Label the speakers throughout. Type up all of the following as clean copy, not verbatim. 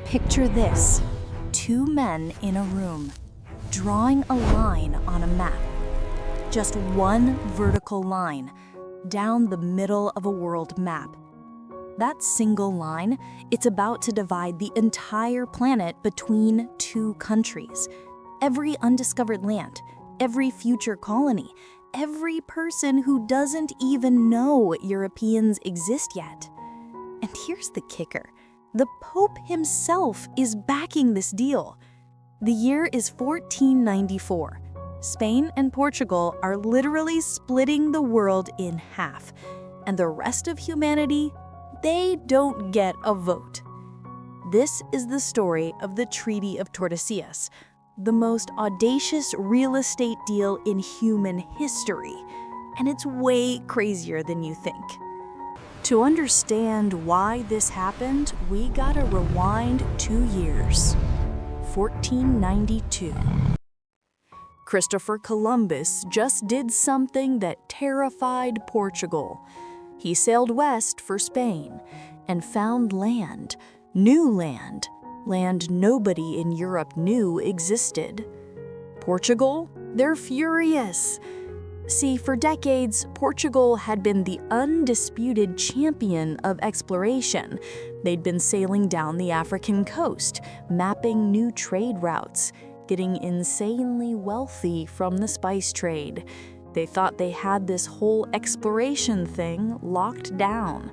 Speaker 1: Picture this: two men in a room, drawing a line on a map. Just one vertical line down the middle of a world map. That single line, it's about to divide the entire planet between two countries. Every undiscovered land, every future colony, every person who doesn't even know Europeans exist yet. And here's the kicker: the Pope himself is backing this deal. The year is 1494. Spain and Portugal are literally splitting the world in half, and the rest of humanity, they don't get a vote. This is the story of the Treaty of Tordesillas, the most audacious real estate deal in human history, and it's way crazier than you think. To understand why this happened, we gotta rewind 2 years. 1492. Christopher Columbus just did something that terrified Portugal. He sailed west for Spain and found land, new land nobody in Europe knew existed. Portugal, they're furious. See, for decades, Portugal had been the undisputed champion of exploration. They'd been sailing down the African coast, mapping new trade routes, getting insanely wealthy from the spice trade. They thought they had this whole exploration thing locked down.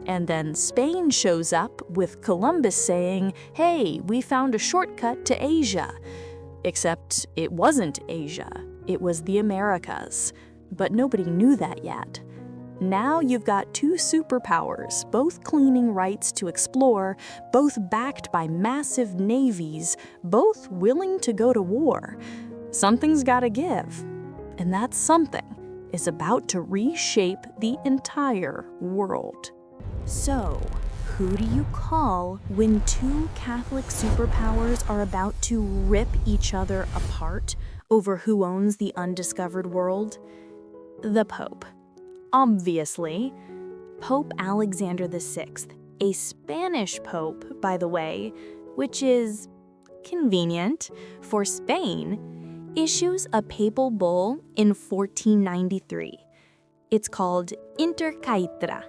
Speaker 1: And then Spain shows up with Columbus saying, "Hey, we found a shortcut to Asia." Except it wasn't Asia. It was the Americas, but nobody knew that yet. Now you've got two superpowers, both claiming rights to explore, both backed by massive navies, both willing to go to war. Something's gotta give, and that something is about to reshape the entire world. So, who do you call when two Catholic superpowers are about to rip each other apart over who owns the undiscovered world? The Pope. Obviously, Pope Alexander VI, a Spanish pope, by the way, which is convenient for Spain, issues a papal bull in 1493. It's called Inter Caetera.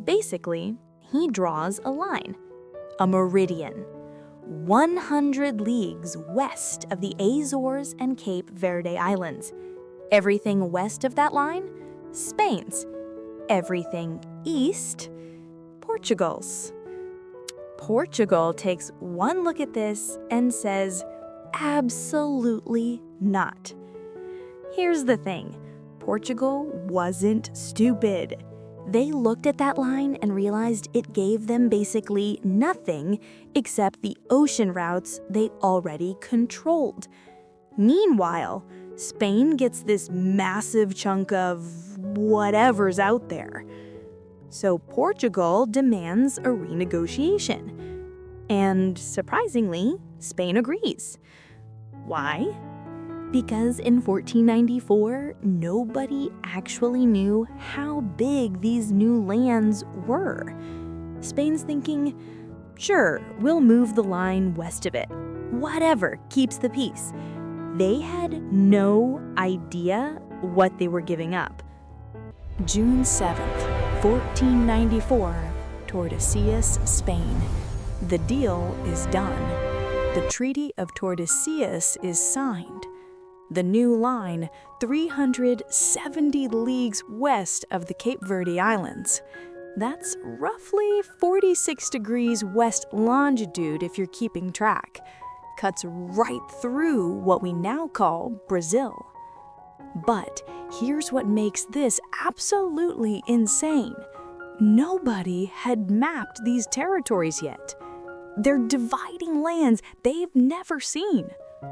Speaker 1: Basically, he draws a line, a meridian, 100 leagues west of the Azores and Cape Verde Islands. Everything west of that line, Spain's. Everything east, Portugal's. Portugal takes one look at this and says, absolutely not. Here's the thing, Portugal wasn't stupid. They looked at that line and realized it gave them basically nothing except the ocean routes they already controlled. Meanwhile, Spain gets this massive chunk of whatever's out there. So Portugal demands a renegotiation. And surprisingly, Spain agrees. Why? Because in 1494, nobody actually knew how big these new lands were. Spain's thinking, sure, we'll move the line west of it. Whatever keeps the peace. They had no idea what they were giving up. June 7th, 1494, Tordesillas, Spain. The deal is done. The Treaty of Tordesillas is signed. The new line, 370 leagues west of the Cape Verde Islands. That's roughly 46 degrees west longitude if you're keeping track. Cuts right through what we now call Brazil. But here's what makes this absolutely insane. Nobody had mapped these territories yet. They're dividing lands they've never seen,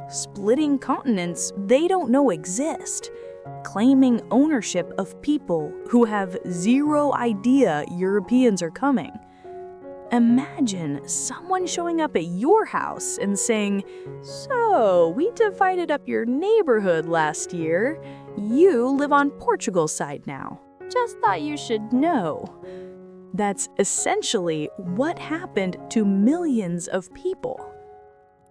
Speaker 1: splitting continents they don't know exist, claiming ownership of people who have zero idea Europeans are coming. Imagine someone showing up at your house and saying, "So, we divided up your neighborhood last year. You live on Portugal's side now. Just thought you should know." That's essentially what happened to millions of people.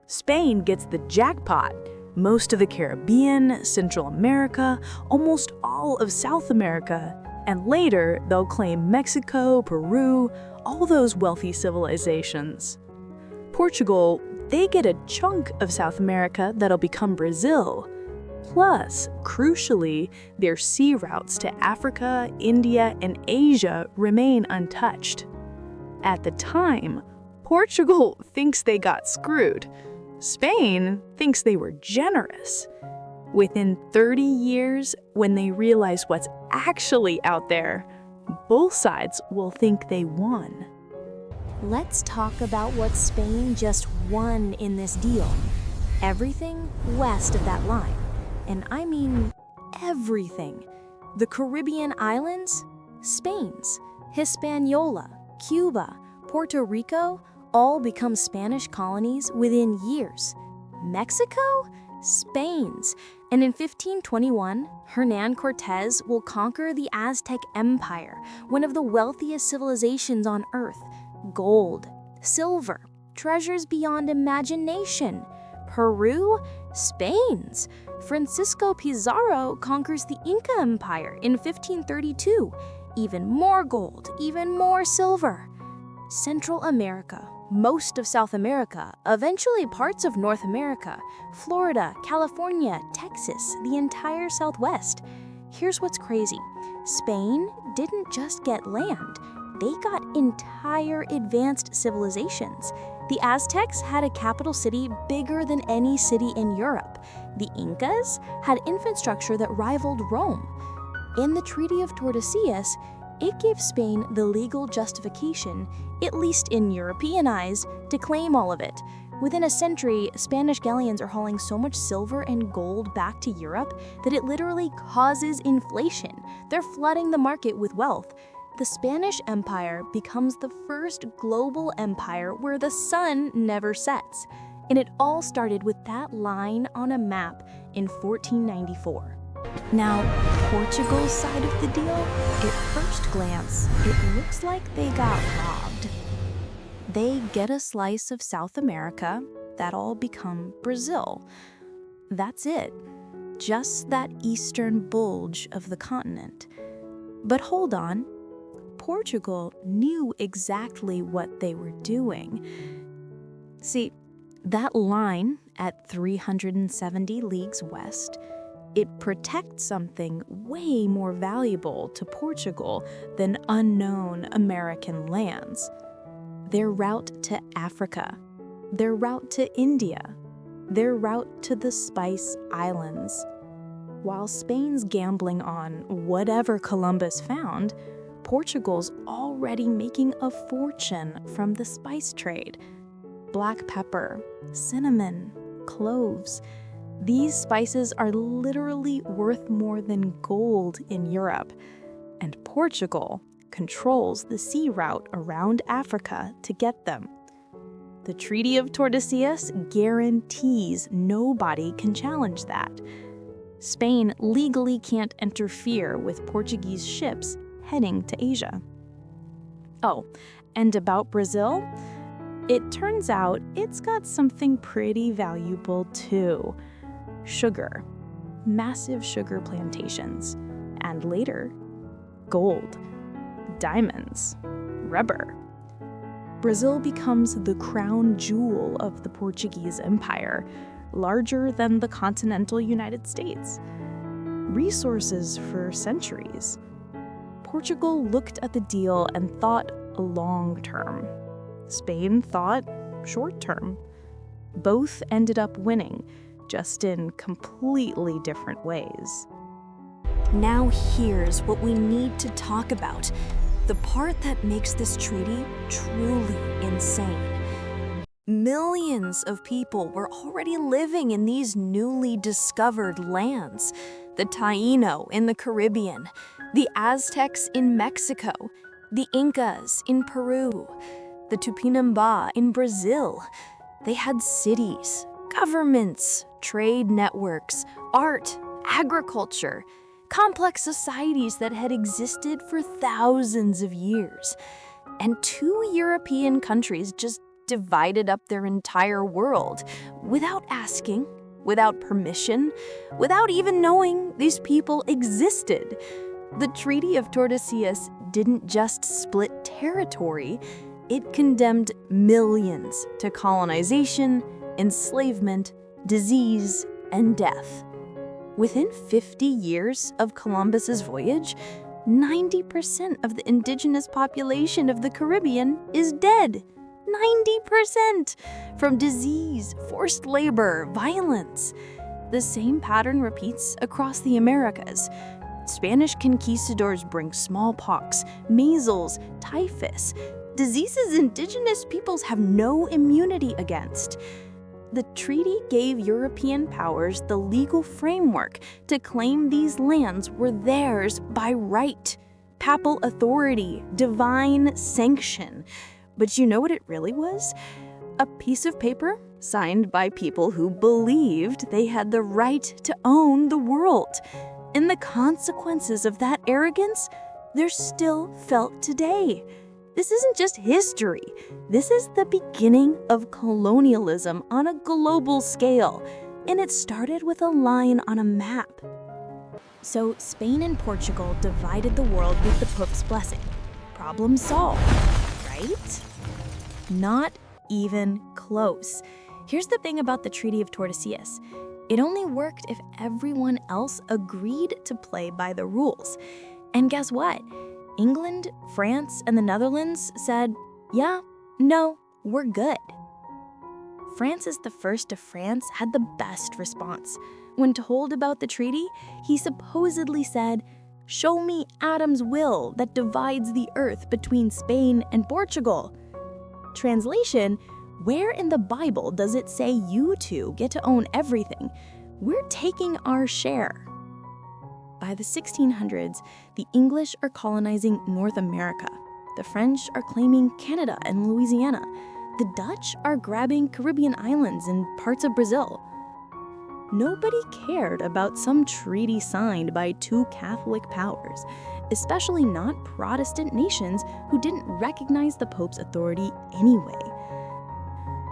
Speaker 1: Spain gets the jackpot. Most of the Caribbean, Central America, almost all of South America, and later they'll claim Mexico, Peru, all those wealthy civilizations. Portugal, they get a chunk of South America that'll become Brazil. Plus, crucially, their sea routes to Africa, India, and Asia remain untouched. At the time, Portugal thinks they got screwed. Spain thinks they were generous. Within 30 years, when they realize what's actually out there, both sides will think they won.
Speaker 2: Let's talk about what Spain just won in this deal. Everything west of that line. And I mean everything. The Caribbean islands, Spain's. Hispaniola, Cuba, Puerto Rico, all become Spanish colonies within years. Mexico? Spain's. And in 1521, Hernán Cortés will conquer the Aztec Empire, one of the wealthiest civilizations on Earth. Gold, silver, treasures beyond imagination. Peru? Spain's. Francisco Pizarro conquers the Inca Empire in 1532. Even more gold, even more silver. Central America, most of South America, eventually parts of North America, Florida, California, Texas, the entire Southwest. Here's what's crazy. Spain didn't just get land, they got entire advanced civilizations. The Aztecs had a capital city bigger than any city in Europe. The Incas had infrastructure that rivaled Rome. In the Treaty of Tordesillas, it gave Spain the legal justification, at least in European eyes, to claim all of it. Within a century, Spanish galleons are hauling so much silver and gold back to Europe that it literally causes inflation. They're flooding the market with wealth. The Spanish Empire becomes the first global empire where the sun never sets. And it all started with that line on a map in 1494. Now, Portugal's side of the deal, at first glance, it looks like they got robbed. They get a slice of South America, that'll become Brazil. That's it. Just that eastern bulge of the continent. But hold on. Portugal knew exactly what they were doing. See, that line at 370 leagues west, it protects something way more valuable to Portugal than unknown American lands. Their route to Africa, their route to India, their route to the Spice Islands. While Spain's gambling on whatever Columbus found, Portugal's already making a fortune from the spice trade. Black pepper, cinnamon, cloves. These spices are literally worth more than gold in Europe. And Portugal controls the sea route around Africa to get them. The Treaty of Tordesillas guarantees nobody can challenge that. Spain legally can't interfere with Portuguese ships heading to Asia. Oh, and about Brazil, it turns out it's got something pretty valuable too. Sugar. Massive sugar plantations. And later, gold, diamonds, rubber. Brazil becomes the crown jewel of the Portuguese Empire, larger than the continental United States. Resources for centuries. Portugal looked at the deal and thought long term. Spain thought short term. Both ended up winning, just in completely different ways. Now here's what we need to talk about, the part that makes this treaty truly insane. Millions of people were already living in these newly discovered lands. The Taíno in the Caribbean, the Aztecs in Mexico, the Incas in Peru, the Tupinambá in Brazil. They had cities, governments, trade networks, art, agriculture, complex societies that had existed for thousands of years.
Speaker 1: And two European countries just divided up their entire world without asking, without permission, without even knowing these people existed. The Treaty of Tordesillas didn't just split territory, it condemned millions to colonization, enslavement, disease, and death. Within 50 years of Columbus's voyage, 90% of the indigenous population of the Caribbean is dead. 90% from disease, forced labor, violence. The same pattern repeats across the Americas. Spanish conquistadors bring smallpox, measles, typhus, diseases indigenous peoples have no immunity against. The treaty gave European powers the legal framework to claim these lands were theirs by right, papal authority, divine sanction. But you know what it really was? A piece of paper signed by people who believed they had the right to own the world. And the consequences of that arrogance, they're still felt today. This isn't just history. This is the beginning of colonialism on a global scale, and it started with a line on a map.
Speaker 2: So Spain and Portugal divided the world with the Pope's blessing. Problem solved, right? Not even close. Here's the thing about the Treaty of Tordesillas. It only worked if everyone else agreed to play by the rules. And guess what? England, France, and the Netherlands said, yeah, no, we're good. Francis I of France had the best response. When told about the treaty, he supposedly said, "Show me Adam's will that divides the earth between Spain and Portugal." Translation, where in the Bible does it say you two get to own everything? We're taking our share. By the 1600s, the English are colonizing North America. The French are claiming Canada and Louisiana. The Dutch are grabbing Caribbean islands and parts of Brazil. Nobody cared about some treaty signed by two Catholic powers, especially not Protestant nations who didn't recognize the Pope's authority anyway.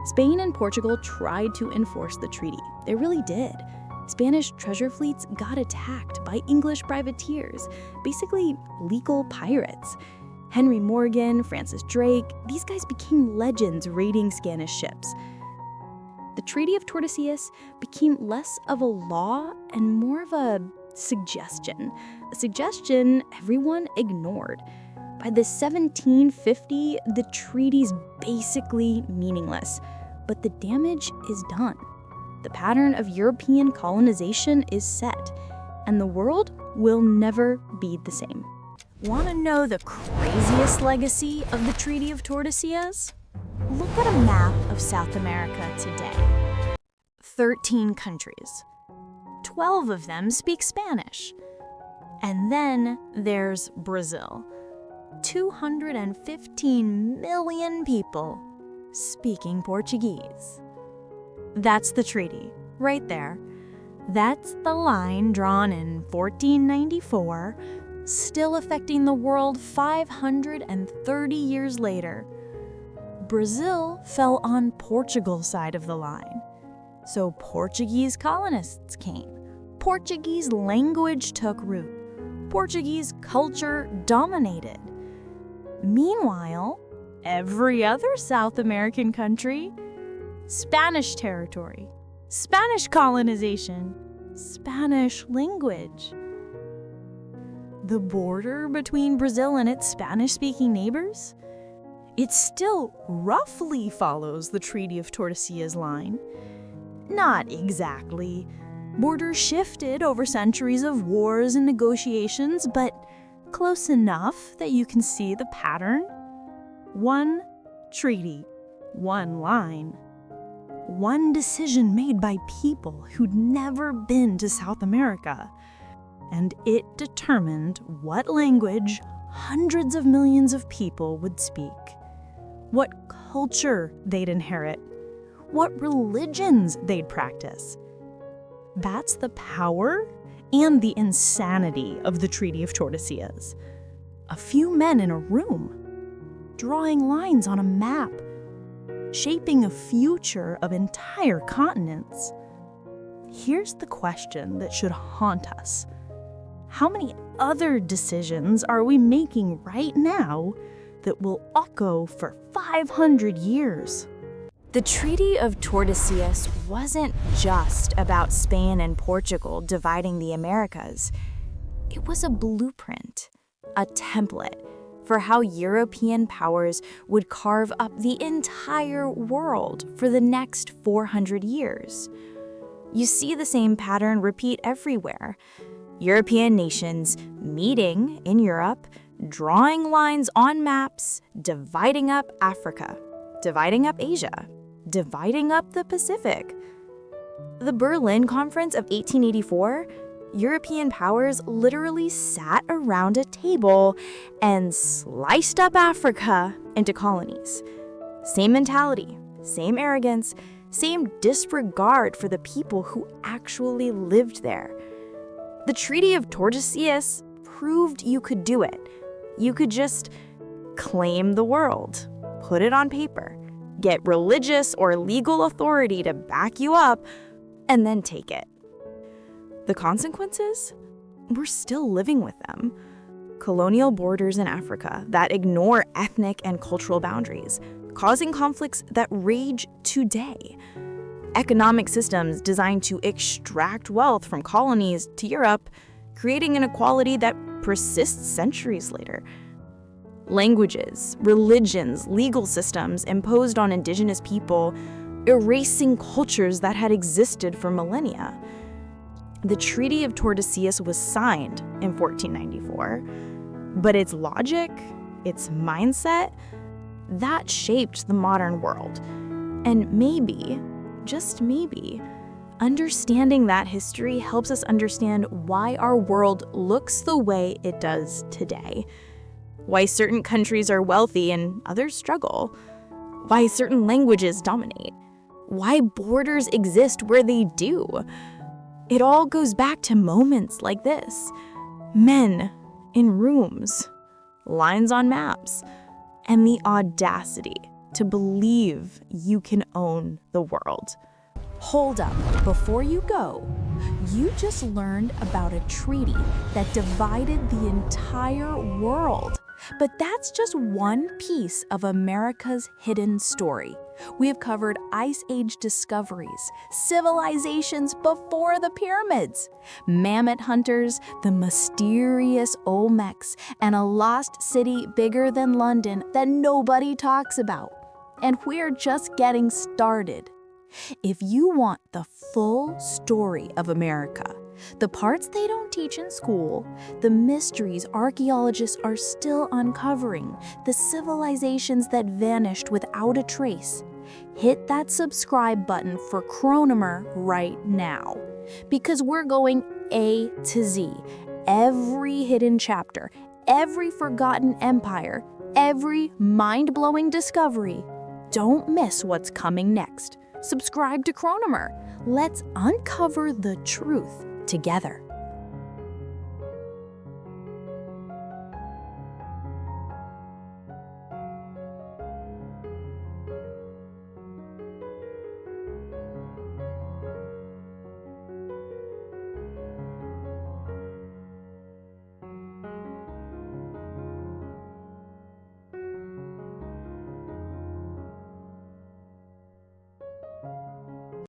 Speaker 2: Spain and Portugal tried to enforce the treaty. They really did. Spanish treasure fleets got attacked by English privateers, basically legal pirates. Henry Morgan, Francis Drake, these guys became legends raiding Spanish ships. The Treaty of Tordesillas became less of a law and more of a suggestion everyone ignored. By the 1750, the treaty's basically meaningless, but the damage is done. The pattern of European colonization is set, and the world will never be the same.
Speaker 1: Want to know the craziest legacy of the Treaty of Tordesillas? Look at a map of South America today. 13 countries. 12 of them speak Spanish. And then there's Brazil. 215 million people speaking Portuguese. That's the treaty, right there. That's the line drawn in 1494, still affecting the world 530 years later. Brazil fell on Portugal's side of the line. So Portuguese colonists came. Portuguese language took root. Portuguese culture dominated. Meanwhile, every other South American country, Spanish territory, Spanish colonization, Spanish language. The border between Brazil and its Spanish-speaking neighbors? It still roughly follows the Treaty of Tordesillas line. Not exactly. Borders shifted over centuries of wars and negotiations, but close enough that you can see the pattern. One treaty, one line. One decision made by people who'd never been to South America. And it determined what language hundreds of millions of people would speak, what culture they'd inherit, what religions they'd practice. That's the power and the insanity of the Treaty of Tordesillas. A few men in a room.
Speaker 2: drawing lines on a map, shaping a future of entire continents. Here's the question that should haunt us. How many other decisions are we making right now that will echo for 500 years?
Speaker 1: The Treaty of Tordesillas wasn't just about Spain and Portugal dividing the Americas. It was a blueprint, a template for how European powers would carve up the entire world for the next 400 years. You see the same pattern repeat everywhere. European nations meeting in Europe, drawing lines on maps, dividing up Africa, dividing up Asia, dividing up the Pacific. The Berlin Conference of 1884, European powers literally sat around a table and sliced up Africa into colonies. Same mentality, same arrogance, same disregard for the people who actually lived there. The Treaty of Tordesillas proved you could do it. You could just claim the world, put it on paper, get religious or legal authority to back you up, and then take it. The consequences? We're still living with them. Colonial borders in Africa that ignore ethnic and cultural boundaries, causing conflicts that rage today. Economic systems designed to extract wealth from colonies to Europe, creating inequality that persists centuries later. Languages, religions, legal systems imposed on indigenous people, erasing cultures that had existed for millennia. The Treaty of Tordesillas was signed in 1494, but its logic, its mindset, that shaped the modern world. And maybe, just maybe, understanding that history helps us understand why our world looks the way it does today. Why certain countries are wealthy and others struggle. Why certain languages dominate. Why borders exist where they do. It all goes back to moments like this. Men in rooms, lines on maps, and the audacity to believe you can own the world. Hold up, before you go, you just learned about a treaty that divided the entire world. But that's just one piece of America's hidden story. We have covered Ice Age discoveries, civilizations before the pyramids, mammoth hunters, the mysterious Olmecs, and a lost city bigger than London that nobody talks about. And we're just getting started. If you want the full story of America, the parts they don't teach in school, the mysteries archaeologists are still uncovering, the civilizations that vanished without a trace, hit that subscribe button for Chronamer right now. Because we're going A to Z, every hidden chapter, every forgotten empire, every mind-blowing discovery. Don't miss what's coming next. Subscribe to Chronamer. Let's uncover the truth together.